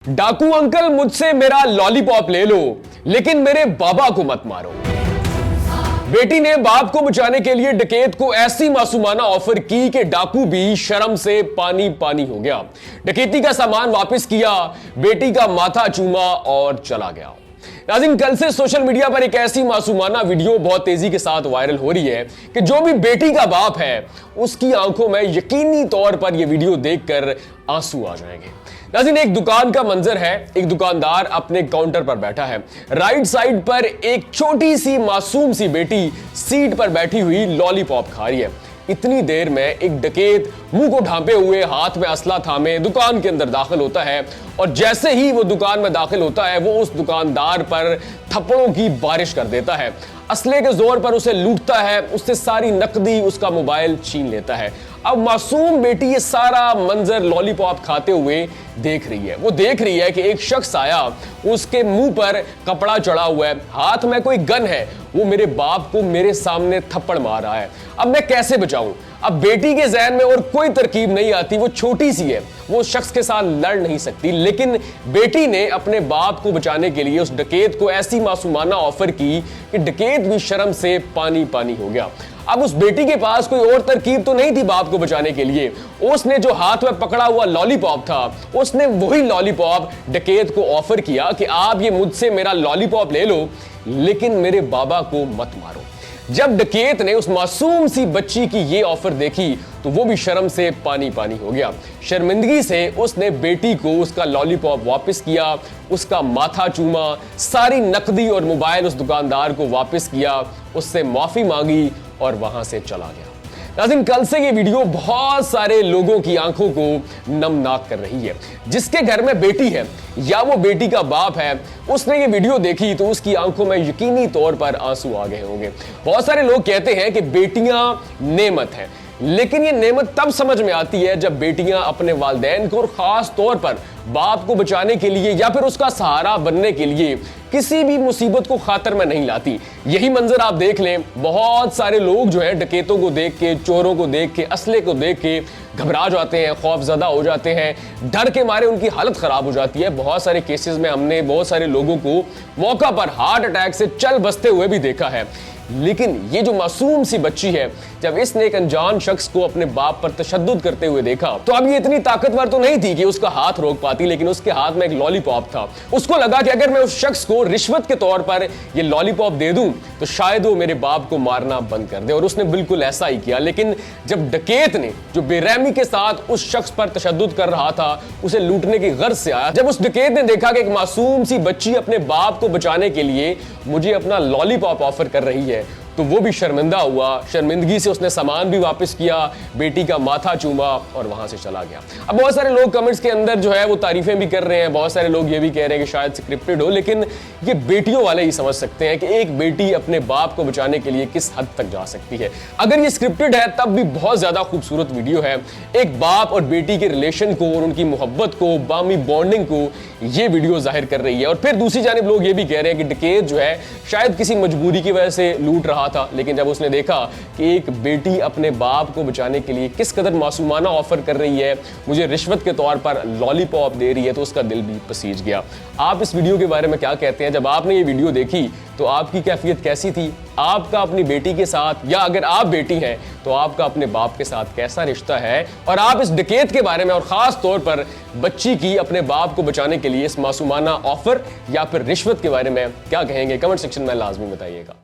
डाकू अंकल मुझसे मेरा लॉलीपॉप ले लो, लेकिन मेरे बाबा को मत मारो। बेटी ने बाप को बचाने के लिए डकैत को ऐसी मासूमाना ऑफर की कि डाकू भी शर्म से पानी पानी हो गया। डकैती का सामान वापस किया, बेटी का माथा चूमा और चला गया। नाज़रीन, कल से सोशल मीडिया पर एक ऐसी मासूमाना वीडियो बहुत तेजी के साथ वायरल हो रही है कि जो भी बेटी का बाप है उसकी आंखों में यकीनी तौर पर यह वीडियो देखकर आंसू आ जाएंगे। नाज़रीन, एक दुकान का मंजर है। एक दुकानदार अपने काउंटर पर बैठा है। राइट साइड पर एक छोटी सी मासूम सी बेटी सीट पर बैठी हुई लॉलीपॉप खा रही है। इतनी देर में एक डकैत मुंह को ढांपे हुए हाथ में असला थामे दुकान के अंदर दाखिल होता है और जैसे ही वो दुकान में दाखिल होता है वो उस दुकानदार पर थप्पड़ों की बारिश कर देता है। असले के जोर पर उसे लूटता है, उससे सारी नकदी, उसका मोबाइल छीन लेता है। अब मासूम बेटी ये सारा मंजर लॉलीपॉप खाते हुए देख रही है। वो देख रही है कि एक शख्स आया, उसके मुंह पर कपड़ा चढ़ा हुआ है, हाथ में कोई गन है, वो मेरे बाप को मेरे सामने थप्पड़ मार रहा है। अब मैं कैसे बचाऊं? अब बेटी के ज़हन में और कोई तरकीब नहीं आती। वो छोटी सी है, वो शख्स के साथ लड़ नहीं सकती, लेकिन बेटी ने अपने बाप को बचाने के लिए उस डकैत को ऐसी मासूमाना ऑफर की कि डकैत भी शर्म से पानी पानी हो गया। अब उस बेटी के पास कोई और तरकीब तो नहीं थी बाप को बचाने के लिए। उसने जो हाथ में पकड़ा हुआ लॉलीपॉप था, उसने वही लॉलीपॉप डकैत को ऑफर किया कि आप ये मुझसे मेरा लॉलीपॉप ले लो, लेकिन मेरे बाबा को मत मारो। जब डकैत ने उस मासूम सी बच्ची की ये ऑफर देखी तो वो भी शर्म से पानी पानी हो गया। शर्मिंदगी से उसने बेटी को उसका लॉलीपॉप वापस किया, उसका माथा चूमा, सारी नकदी और मोबाइल उस दुकानदार को वापस किया, उससे माफी मांगी और वहां से चला गया। नाज़रीन, कल से ये वीडियो बहुत सारे लोगों की आंखों को नमनाक कर रही है। जिसके घर में बेटी है या वो बेटी का बाप है, उसने ये वीडियो देखी तो उसकी आंखों में यकीनी तौर पर आंसू आ गए होंगे। बहुत सारे लोग कहते हैं कि बेटियां नेमत हैं, लेकिन ये नेमत तब समझ में आती है जब बेटियां अपने वालिदैन को और खास तौर पर बाप को बचाने के लिए या फिर उसका सहारा बनने के लिए किसी भी मुसीबत को खातर में नहीं लाती। यही मंजर आप देख लें, बहुत सारे लोग जो है डकैतों को देख के, चोरों को देख के, असले को देख के घबरा जाते हैं, खौफजदा हो जाते हैं, डर के मारे उनकी हालत खराब हो जाती है। बहुत सारे केसेस में हमने बहुत सारे लोगों को मौका पर हार्ट अटैक से चल बसते हुए भी देखा है। लेकिन ये जो मासूम सी बच्ची है, जब इसने एक अनजान शख्स को अपने बाप पर तशद्दुद करते हुए देखा तो अब ये इतनी ताकतवर तो नहीं थी कि उसका हाथ रोक पाती, लेकिन उसके हाथ में एक लॉलीपॉप था। उसको लगा कि अगर मैं उस शख्स को रिश्वत के तौर पर ये लॉलीपॉप दे दूं तो शायद वो मेरे बाप को मारना बंद कर दे, और उसने बिल्कुल ऐसा ही किया। लेकिन जब डकैत ने जो बेरहमी के साथ उस शख्स पर तशद्दुद कर रहा था, उसे लूटने की गर्ज से आया, जब उस डकैत ने देखा कि एक मासूम सी बच्ची अपने बाप को बचाने के लिए मुझे अपना लॉलीपॉप ऑफर कर रही है, तो वो भी शर्मिंदा हुआ। शर्मिंदगी से उसने सामान भी वापस किया, बेटी का माथा चूमा और वहां से चला गया। अब बहुत सारे लोग कमेंट्स के अंदर जो है वो तारीफें भी कर रहे हैं, बहुत सारे लोग ये भी कह रहे हैं कि शायद स्क्रिप्टेड हो, लेकिन ये बेटियों वाले ही समझ सकते हैं कि एक बेटी अपने बाप को बचाने के लिए किस हद तक जा सकती है। अगर ये स्क्रिप्टेड है तब भी बहुत ज्यादा खूबसूरत वीडियो है। एक बाप और बेटी के रिलेशन को और उनकी मोहब्बत को, बामी बॉन्डिंग को ये वीडियो जाहिर कर रही है। और फिर दूसरी जानिब लोग ये भी कह रहे हैं कि डकैत जो है शायद किसी मजबूरी की वजह से लूट रहा था, लेकिन जब उसने देखा कि एक बेटी अपने बाप को बचाने के लिए किस कदर मासूमाना ऑफर कर रही है, मुझे रिश्वत के तौर पर लॉलीपॉप दे रही है, तो उसका दिल भी पसीज गया। आप इस वीडियो के बारे में क्या कहते हैं? जब आपने ये वीडियो देखी तो आपकी कैफियत कैसी थी? आपका अपनी बेटी के साथ, या अगर आप बेटी हैं तो आपका अपने बाप के साथ कैसा रिश्ता है? और आप इस डकैत के बारे में और खास तौर पर बच्ची की अपने बाप को बचाने के लिए इस मासूमाना ऑफर या फिर रिश्वत के बारे में क्या कहेंगे? कमेंट सेक्शन में लाजमी बताइएगा।